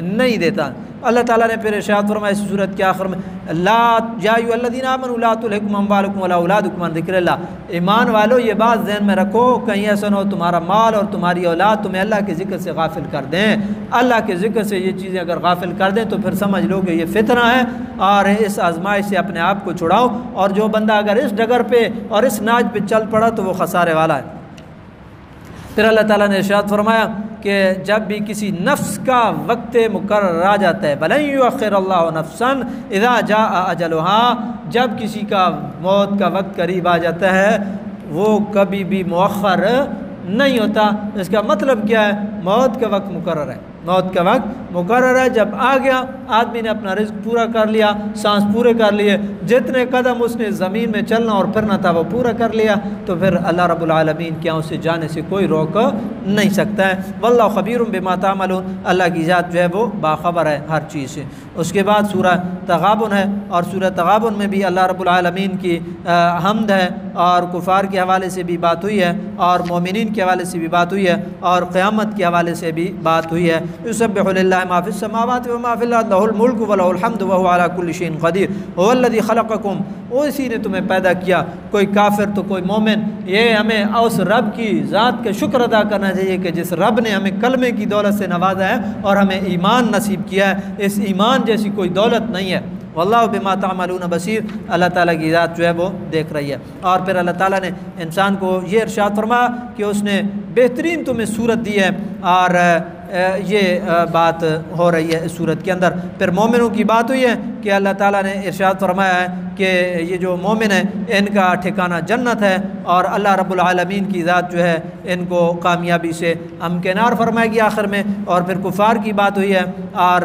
S1: نہیں دیتا۔ اللہ تعالیٰ نے پھر ارشاد فرمایا اس صورت کے آخر میں لا یا ایھا الذین آمنوا لا تلھکم اموالکم ولا اولادکم عن ذکر اللہ، ایمان والو یہ بات ذہن میں رکھو، کہیں ایسا نہ ہو تمہارا مال اور تمہاری اولاد تمہیں اللہ کے ذکر سے غافل کر دیں۔ اللہ کے ذکر سے یہ چیزیں اگر غافل کر دیں تو پھر سمجھ لو کہ یہ فتنہ ہے، اور اس آزمائش سے اپنے آپ کو چھڑاؤ، اور جو بندہ اگر اس ڈگر پہ اور اس ناج پہ چل پڑا تو وہ خسارے والا ہے۔ پھر اللہ تعالیٰ نے ارشاد فرمایا کہ جب بھی کسی نفس کا وقت مقرر آ جاتا ہے، بَلَن يُؤَخِّرَ اللَّهُ نَفْسًا إِذَا جَاءَ أَجَلُهَا، جب کسی کا موت کا وقت قریب آ جاتا ہے وہ کبھی بھی مؤخر نہیں ہوتا۔ اس کا مطلب کیا ہے؟ موت کا وقت مقرر ہے، موت کا وقت مقرر ہے، جب آ گیا آدمی نے اپنا رزق پورا کر لیا، سانس پورے کر لیے، جتنے قدم اس نے زمین میں چلنا اور پھرنا تھا وہ پورا کر لیا، تو پھر اللہ رب العالمین کیا اسے جانے سے کوئی روک نہیں سکتا ہے۔ واللہ خبیر بما تعملون، اللہ کی ذات جو ہے وہ باخبر ہے ہر چیز سے۔ اس کے بعد سورہ تغابن ہے، اور سورہ تغابن میں بھی اللہ رب العالمین کی حمد ہے، اور کفار کے حوالے سے بھی بات ہوئی ہے، اور مومنین کے حوالے سے بھی بات ہوئی ہے، اور قیامت کے حوالے سے بھی بات ہوئی ہے۔ یسبح للہ ما فی السماوات و ما فی الارض لہ الملک و لہ الحمد وہو علی کل شیء قدیر هو الذی خلقکم، اسی نے تمہیں پیدا کیا، کوئی کافر تو کوئی مومن۔ یہ ہمیں اس رب کی ذات کا شکر ادا کرنا چاہیے کہ جس رب نے ہمیں کلمے کی دولت سے نوازا ہے اور ہمیں ایمان نصیب کیا ہے، اس ایمان جیسی کوئی دولت نہیں ہے۔ واللہ بما تعملون بصیر، اللہ تعالیٰ کی ذات جو ہے وہ دیکھ رہی ہے۔ اور پھر اللہ تعالیٰ نے انسان کو یہ ارشاد فرمایا کہ اس نے بہترین تمہیں صورت دی ہے، اور یہ بات ہو رہی ہے اس صورت کے اندر۔ پھر مومنوں کی بات ہوئی ہے کہ اللہ تعالیٰ نے ارشاد فرمایا ہے کہ یہ جو مومن ہیں ان کا ٹھکانہ جنت ہے، اور اللہ رب العالمین کی ذات جو ہے ان کو کامیابی سے ہمکنار فرمائے گی آخر میں۔ اور پھر کفار کی بات ہوئی ہے اور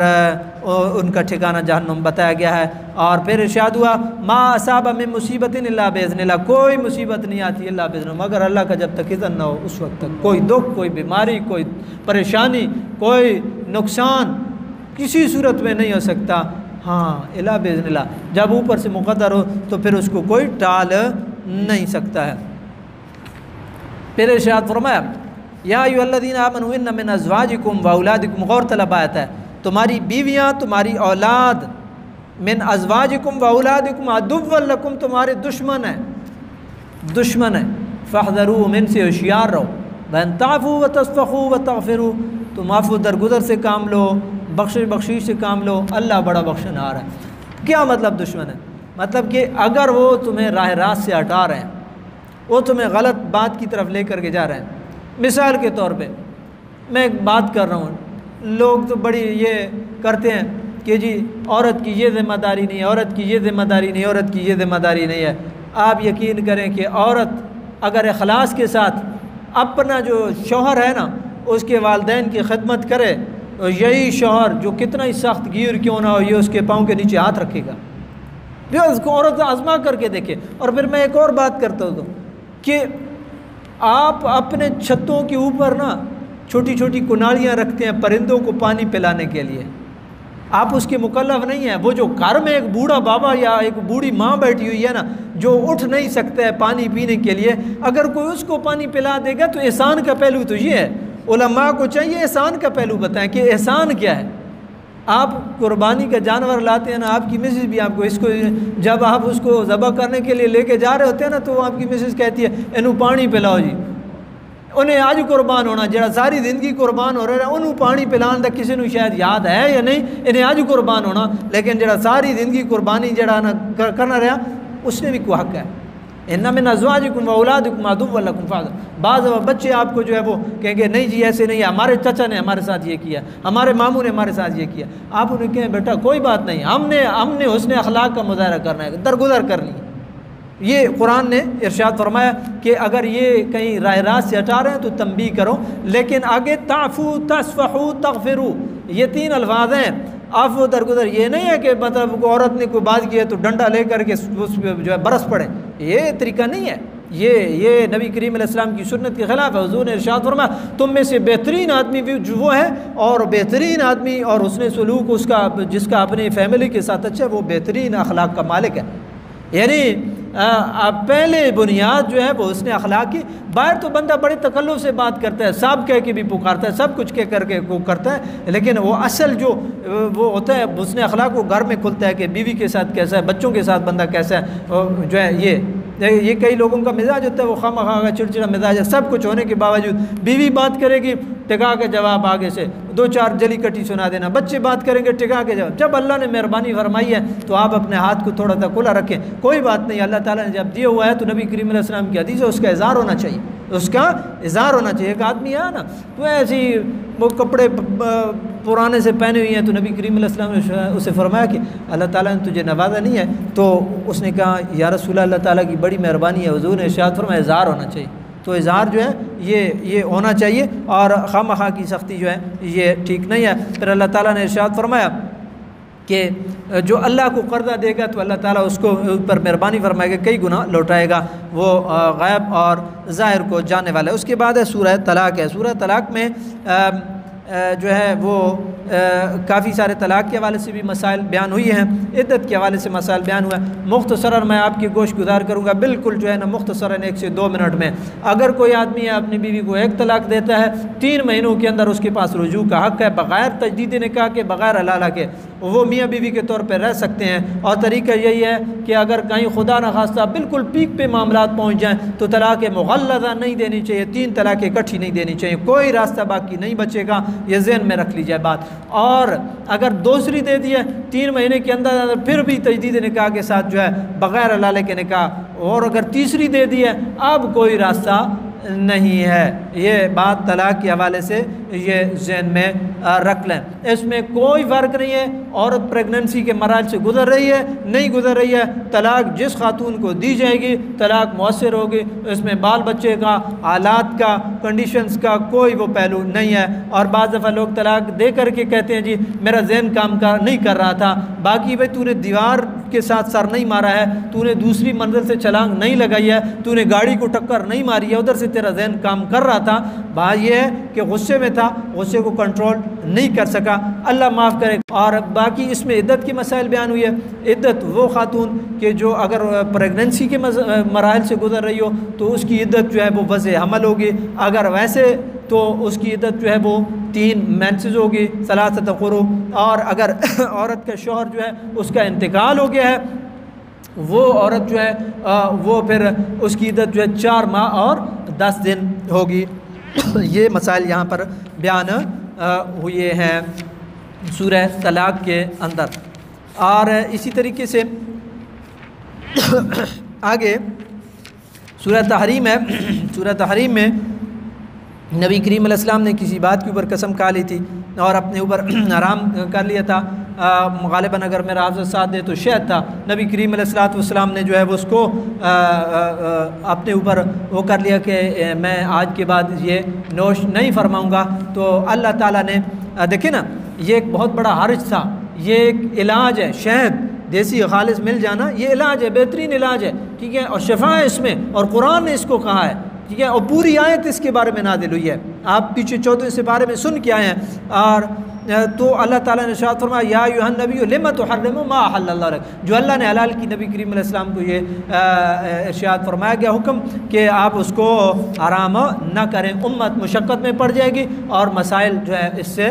S1: ان کا ٹھکانہ جہنم بتایا گیا ہے۔ اور پھر ارشاد ہوا ما اصاب من مصیبت الا باذن اللہ، کوئی مصیبت نہیں آتی اللہ باذن، مگر اللہ کا جب تک اذن نہ ہو اس وقت تک کوئی دکھ، کوئی بیماری، کوئی پریشانی، کوئی نقصان کسی صورت میں نہیں ہو سکتا، ہاں الا باذن اللہ، جب اوپر سے مقدر ہو تو پھر اس کو کوئی ٹال نہیں سکتا ہے۔ پھر ارشاد فرمایا یا ایھا الذین آمنوا ان من ازواجکم و اولادکم، غور طلب آیت ہے، تمہاری بیویاں تمہاری اولاد، من ازواجکم و اولادکم عدو لکم، تمہارے دشمن ہیں، دشمن ہیں، فاحذروہم، ان سے ہوشیار رہو، وان تعفوا وتصفحوا وتغفروا، تم عفو درگزر سے کام لو، بخشش سے کام لو، اللہ بڑا بخشنہار ہے۔ کیا مطلب دشمن ہے؟ مطلب کہ اگر وہ تمہیں راہ راست سے ہٹا رہے ہیں، وہ تمہیں غلط بات کی طرف لے کر کے جا رہے ہیں، مثال کے طور پہ میں ایک بات کر رہا ہوں، لوگ تو بڑی یہ کرتے ہیں کہ جی عورت کی یہ ذمہ داری نہیں ہے، عورت کی یہ ذمہ داری نہیں، عورت کی یہ ذمہ داری نہیں ہے۔ آپ یقین کریں کہ عورت اگر اخلاص کے ساتھ اپنا جو شوہر ہے نا اس کے والدین کی خدمت کرے، اور یہی شوہر جو کتنا ہی سخت گیر کیوں نہ ہو، یہ اس کے پاؤں کے نیچے ہاتھ رکھے گا، جو اس کو عورت آزما کر کے دیکھے۔ اور پھر میں ایک اور بات کرتا ہوں کہ آپ اپنے چھتوں کے اوپر نا چھوٹی چھوٹی کناریاں رکھتے ہیں پرندوں کو پانی پلانے کے لیے، آپ اس کے مکلف نہیں ہیں۔ وہ جو گھر میں ایک بوڑھا بابا یا ایک بوڑھی ماں بیٹھی ہوئی ہے نا، جو اٹھ نہیں سکتا ہے پانی پینے کے لیے، اگر کوئی اس کو پانی پلا دے گا تو احسان کا پہلو تو یہ ہے۔ علماء کو چاہیے احسان کا پہلو بتائیں کہ احسان کیا ہے۔ آپ قربانی کا جانور لاتے ہیں نا، آپ کی مسز بھی آپ کو اس کو جب آپ اس کو ذبح کرنے کے لیے لے کے جا رہے ہوتے ہیں نا، تو آپ کی مسز کہتی ہے انہوں پانی پلاؤ جی، انہیں آج قربان ہونا، جڑا ساری زندگی قربان ہو رہا ہے انہوں پانی پلان تک کسی نے شاید یاد ہے یا نہیں، انہیں آج قربان ہونا، لیکن جڑا ساری زندگی قربانی جڑا نا کرنا رہا اس نے بھی کوئی حق ہے۔ ان من ازواجکم و اولادکم عدو لکم فاحذروہم، بعض بچے آپ کو جو ہے وہ کہیں گے نہیں جی ایسے نہیں ہے، ہمارے چچا نے ہمارے ساتھ یہ کیا، ہمارے ماموں نے ہمارے ساتھ یہ کیا، آپ انہیں کہیں بیٹا کوئی بات نہیں، ہم نے حسن اخلاق کا مظاہرہ کرنا ہے، درگزر کرنی ہے۔ یہ قرآن نے ارشاد فرمایا کہ اگر یہ کہیں راہ راست سے ہٹا رہے ہیں تو تنبیہ کرو، لیکن آگے تعفو تصفحوا تغفروا، یہ تین الفاظ ہیں۔ عفو درگزر یہ نہیں ہے کہ مطلب عورت نے کوئی بات کی ہے تو ڈنڈا لے کر کے اس پہ جو ہے برس پڑے، یہ طریقہ نہیں ہے، یہ نبی کریم علیہ السلام کی سنت کے خلاف ہے۔ حضور نے ارشاد فرمایا تم میں سے بہترین آدمی بھی جو وہ ہے، اور بہترین آدمی اور حسن سلوک اس کا جس کا اپنی فیملی کے ساتھ اچھا ہے، وہ بہترین اخلاق کا مالک ہے۔ یعنی پہلے بنیاد جو ہے وہ حسن اخلاق کی، باہر تو بندہ بڑے تکلف سے بات کرتا ہے، صاحب کہہ کے بھی پکارتا ہے، سب کچھ کہہ کر کے وہ کرتا ہے، لیکن وہ اصل جو وہ ہوتا ہے حسن اخلاق وہ گھر میں کھلتا ہے کہ بیوی کے ساتھ کیسا ہے، بچوں کے ساتھ بندہ کیسا ہے، جو ہے یہ کئی لوگوں کا مزاج ہوتا ہے، وہ خواہ مخواہ کا چڑچڑا مزاج ہے، سب کچھ ہونے کے باوجود بیوی بات کرے گی ٹکا کے جواب آگے سے دو چار جلی کٹی سنا دینا، بچے بات کریں گے ٹکا کے جواب۔ جب اللہ نے مہربانی فرمائی ہے تو آپ اپنے ہاتھ کو تھوڑا سا کھلا رکھیں، کوئی بات نہیں، اللہ تعالیٰ نے جب دیا ہوا ہے تو نبی کریم علیہ السلام کی حدیث ہے اس کا اظہار ہونا چاہیے، اس کا اظہار ہونا چاہیے۔ ایک آدمی ہے نا تو ایسی وہ کپڑے پرانے سے پہنے ہوئے ہیں، تو نبی کریم علیہ السلام نے اسے فرمایا کہ اللہ تعالیٰ نے تجھے نوازا نہیں ہے، تو اس نے کہا یا رسول اللہ تعالیٰ کی بڑی مہربانی ہے، حضور نے ارشاد فرمایا اظہار ہونا چاہیے، تو اظہار جو ہے یہ ہونا چاہیے، اور خواہ مخواہ کی سختی جو ہے یہ ٹھیک نہیں ہے۔ پھر اللہ تعالیٰ نے ارشاد فرمایا کہ جو اللہ کو قرضہ دے گا تو اللہ تعالیٰ اس کو اوپر مہربانی فرمائے گا، کئی گناہ لوٹائے گا، وہ غیب اور ظاہر کو جاننے والا ہے۔ اس کے بعد ہے سورہ طلاق ہے۔ سورہ طلاق میں جو ہے وہ کافی سارے طلاق کے حوالے سے بھی مسائل بیان ہوئی ہیں، عدت کے حوالے سے مسائل بیان ہوا ہے۔ مختصراً میں آپ کی گوش گزار کروں گا، بالکل جو ہے نا مختصراً 1 سے 2 منٹ میں۔ اگر کوئی آدمی اپنی بیوی کو 1 طلاق دیتا ہے، 3 مہینوں کے اندر اس کے پاس رجوع کا حق ہے، بغیر تجدید نکاح کے، بغیر حلالہ کے، وہ میاں بیوی کے طور پہ رہ سکتے ہیں۔ اور طریقہ یہی ہے کہ اگر کہیں خدا نخواستہ بالکل پیک پہ معاملات پہنچ جائیں تو طلاق مغلظہ نہیں دینی چاہیے، 3 طلاقیں اکٹھی نہیں دینی چاہیے، کوئی راستہ باقی نہیں بچے گا، یہ ذہن میں رکھ لیجیے بات۔ اور اگر دوسری دے دی ہے 3 مہینے کے اندر پھر بھی تجدید نکاح کے ساتھ جو ہے بغیر حلالے کے نکاح، اور اگر تیسری دے دی ہے اب کوئی راستہ نہیں ہے۔ یہ بات طلاق کے حوالے سے یہ ذہن میں رکھ لیں، اس میں کوئی فرق نہیں ہے عورت پریگننسی کے مراحل سے گزر رہی ہے نہیں گزر رہی ہے، طلاق جس خاتون کو دی جائے گی طلاق مؤثر ہوگی، اس میں بال بچے کا، حالات کا، کنڈیشنز کا کوئی وہ پہلو نہیں ہے۔ اور بعض دفعہ لوگ طلاق دے کر کے کہتے ہیں جی میرا ذہن کام نہیں کر رہا تھا، باقی بھائی تو نے دیوار کے ساتھ سر نہیں مارا ہے، تو نے دوسری منزل سے چھلانگ نہیں لگائی ہے، تو نے گاڑی کو ٹکر نہیں ماری ہے، ادھر سے تیرا ذہن کام کر رہا تھا، بات یہ ہے کہ غصے میں تھا، غصے کو کنٹرول نہیں کر سکا، اللہ معاف کرے۔ اور باقی اس میں عدت کے مسائل بیان ہوئی ہے۔ عدت وہ خاتون کہ جو اگر پریگننسی کے مراحل سے گزر رہی ہو تو اس کی عدت جو ہے وہ وضع حمل ہوگی، اگر ویسے تو اس کی عدت جو ہے وہ 3 مینسز ہوگی، ثلاثۃ قروء، اور اگر عورت کا شوہر جو ہے اس کا انتقال ہو گیا ہے، وہ عورت جو ہے وہ پھر اس کی عدت جو ہے 4 ماہ اور 10 دن ہوگی۔ یہ مسائل یہاں پر بیان ہوئے ہیں سورہ طلاق کے اندر۔ اور اسی طریقے سے آگے سورہ تحریم ہے، سورہ تحریم میں نبی کریم علیہ السلام نے کسی بات کے اوپر قسم کھا لی تھی اور اپنے اوپر حرام کر لیا تھا، غالباً اگر میرا حافظ ساتھ دے تو شہد تھا۔ نبی کریم علیہ السلام نے جو ہے وہ اس کو اپنے اوپر وہ کر لیا کہ میں آج کے بعد یہ نوش نہیں فرماؤں گا۔ تو اللہ تعالیٰ نے دیکھیں نا، یہ ایک بہت بڑا حرج تھا، یہ ایک علاج ہے، شہد دیسی خالص مل جانا یہ علاج ہے، بہترین علاج ہے، ٹھیک ہے، اور شفا ہے اس میں، اور قرآن نے اس کو کہا ہے، ٹھیک ہے، اور پوری آیت اس کے بارے میں نازل ہوئی ہے، آپ پیچھے 14 سے بارے میں سن کے آئے ہیں۔ اور تو اللہ تعالیٰ نے ارشاد فرمایا یا ایھا النبی لم تحرم ما احل اللہ لک، جو اللہ نے حلال کی نبی کریم علیہ السلام کو یہ ارشاد فرمایا گیا حکم کہ آپ اس کو حرام نہ کریں، امت مشقت میں پڑ جائے گی اور مسائل جو ہے اس سے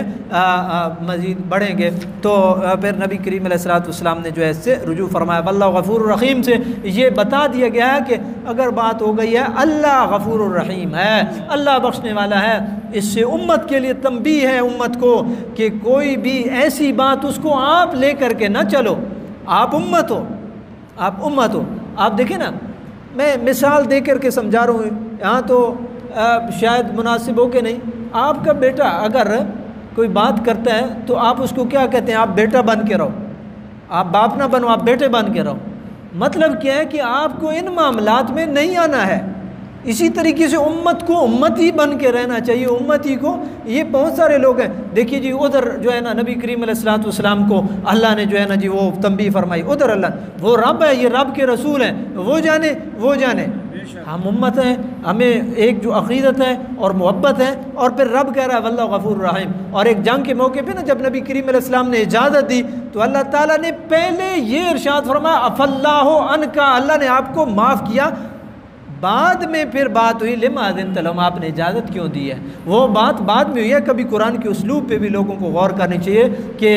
S1: مزید بڑھیں گے۔ تو پھر نبی کریم علیہ السلام نے جو ہے اس سے رجوع فرمایا۔ واللہ غفور الرحیم سے یہ بتا دیا گیا ہے کہ اگر بات ہو گئی ہے اللہ غفور الرحیم ہے، اللہ بخشنے والا ہے۔ اس سے امت کے لیے تنبیہ ہے امت کو کہ کوئی بھی ایسی بات اس کو آپ لے کر کے نہ چلو، آپ امت ہو، آپ امت ہو۔ آپ دیکھیں نا، میں مثال دے کر کے سمجھا رہا ہوں، یہاں تو شاید مناسب ہو کہ نہیں، آپ کا بیٹا اگر کوئی بات کرتا ہے تو آپ اس کو کیا کہتے ہیں؟ آپ بیٹا بن کے رہو، آپ باپ نہ بنو، آپ بیٹے بن کے رہو۔ مطلب کیا ہے کہ آپ کو ان معاملات میں نہیں آنا ہے۔ اسی طریقے سے امت کو امتی بن کے رہنا چاہیے، امتی کو۔ یہ بہت سارے لوگ ہیں، دیکھیے جی ادھر جو ہے نا نبی کریم علیہ السلام کو اللہ نے جو ہے نا جی وہ تنبیہ فرمائی، ادھر اللہ وہ رب ہے، یہ رب کے رسول ہیں، وہ جانے وہ جانے۔ ہم امت ہیں، ہمیں ایک جو عقیدت ہے اور محبت ہے، اور پھر رب کہہ رہا ہے واللہ غفور الرحیم۔ اور ایک جنگ کے موقع پہ نا جب نبی کریم علیہ السلام نے اجازت دی تو اللہ تعالیٰ نے پہلے یہ ارشاد فرمایا عفا اللہ عنکا، اللہ نے آپ کو معاف کیا۔ بعد میں پھر بات ہوئی لما اذنت لہم، آپ نے اجازت کیوں دی ہے، وہ بات بعد میں ہوئی ہے۔ کبھی قرآن کے اسلوب پہ بھی لوگوں کو غور کرنی چاہیے کہ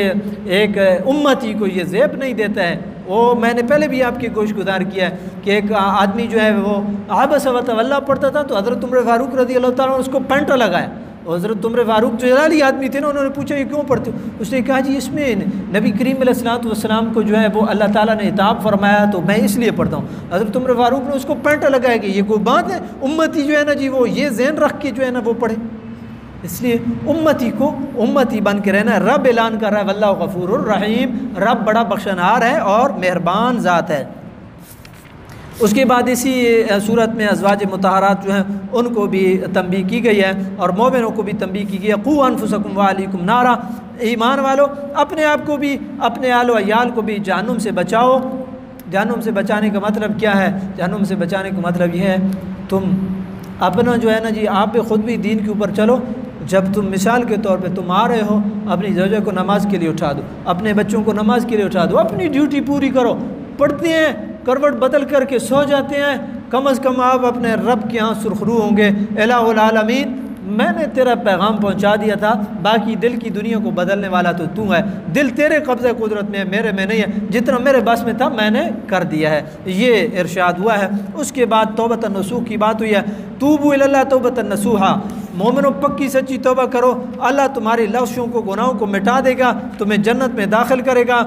S1: ایک امتی کو یہ زیب نہیں دیتا ہے۔ وہ میں نے پہلے بھی آپ کی گوش گزار کیا ہے کہ ایک آدمی جو ہے وہ عبس و تولی پڑھتا تھا تو حضرت عمر فاروق رضی اللہ تعالیٰ نے اس کو پینٹا لگایا۔ حضرت عمر فاروق جو جلالی آدمی تھے نا، انہوں نے پوچھا یہ کیوں پڑھتے ہو؟ اس نے کہا جی اس میں نبی کریم علیہ السلام کو جو ہے وہ اللہ تعالیٰ نے عتاب فرمایا تو میں اس لیے پڑھتا ہوں۔ حضرت عمر فاروق نے اس کو پینٹا لگایا کہ یہ کوئی بات ہے امتی جو ہے نا جی وہ یہ ذہن رکھ کے جو ہے نا وہ پڑھے۔ اس لیے امتی کو امتی بن کے رہنا ہے۔ رب اعلان کر رہا ہے واللہ غفور الرحیم، رب بڑا بخشنہار ہے اور مہربان ذات ہے۔ اس کے بعد اسی صورت میں ازواج مطہرات جو ہیں ان کو بھی تنبیہ کی گئی ہے اور مومنوں کو بھی تنبیہ کی گئی ہے۔ قوا انفسکم وعلیکم نارا، ایمان والو اپنے آپ کو بھی اپنے آل و عیال کو بھی جہنم سے بچاؤ۔ جہنم سے بچانے کا مطلب کیا ہے؟ جہنم سے بچانے کا مطلب یہ ہے تم اپنا جو ہے نا جی آپ خود بھی دین کے اوپر چلو۔ جب تم مثال کے طور پہ تم آ رہے ہو، اپنی زوجہ کو نماز کے لیے اٹھا دو، اپنے بچوں کو نماز کے لیے اٹھا دو، اپنی ڈیوٹی پوری کرو۔ پڑھتے ہیں کروٹ بدل کر کے سو جاتے ہیں، کم از کم آپ اپنے رب کے ہاں سرخرو ہوں گے، الہ العالمین میں نے تیرا پیغام پہنچا دیا تھا، باقی دل کی دنیا کو بدلنے والا تو ہے، دل تیرے قبضہ قدرت میں ہے، میرے میں نہیں ہے، جتنا میرے بس میں تھا میں نے کر دیا ہے، یہ ارشاد ہوا ہے۔ اس کے بعد توبۃ النصوح کی بات ہوئی ہے، توبوا الی اللہ توبۃ نصوحا، مومنوں پکی سچی توبہ کرو، اللہ تمہاری لفظوں کو گناہوں کو مٹا دے گا، تمہیں جنت میں داخل کرے گا۔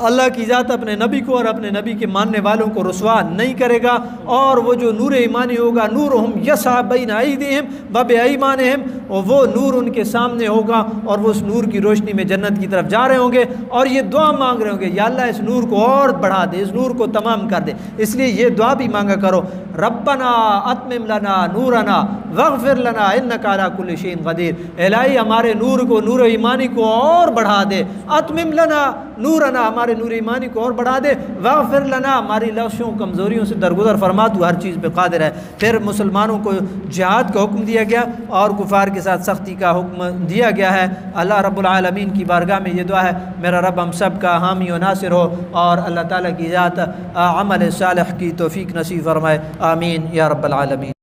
S1: اللہ کی ذات اپنے نبی کو اور اپنے نبی کے ماننے والوں کو رسوا نہیں کرے گا، اور وہ جو نور ایمانی ہوگا نورہم یسعی بین ایدیہم وبایمانہم، اور وہ نور ان کے سامنے ہوگا اور وہ اس نور کی روشنی میں جنت کی طرف جا رہے ہوں گے اور یہ دعا مانگ رہے ہوں گے یا اللہ اس نور کو اور بڑھا دے، اس نور کو تمام کر دے۔ اس لیے یہ دعا بھی مانگا کرو، ربنا اتمم لنا نورنا واغفر لنا انک علی کل شیء قدیر، الہی ہمارے نور کو، نور ایمانی کو اور بڑھا دے، اتمم لنا نورنا، ہمارے نور ایمانی کو اور بڑھا دے، واغفر لنا، ہماری لفظوں کمزوریوں سے درگزر فرما، تو ہر چیز پہ قادر ہے۔ پھر مسلمانوں کو جہاد کا حکم دیا گیا اور کفار کے ساتھ سختی کا حکم دیا گیا ہے۔ اللہ رب العالمین کی بارگاہ میں یہ دعا ہے میرا رب ہم سب کا حامی و ناصر ہو اور اللہ تعالیٰ کی ذات عمل صالح کی توفیق نصیب فرمائے، آمین یا رب العالمین۔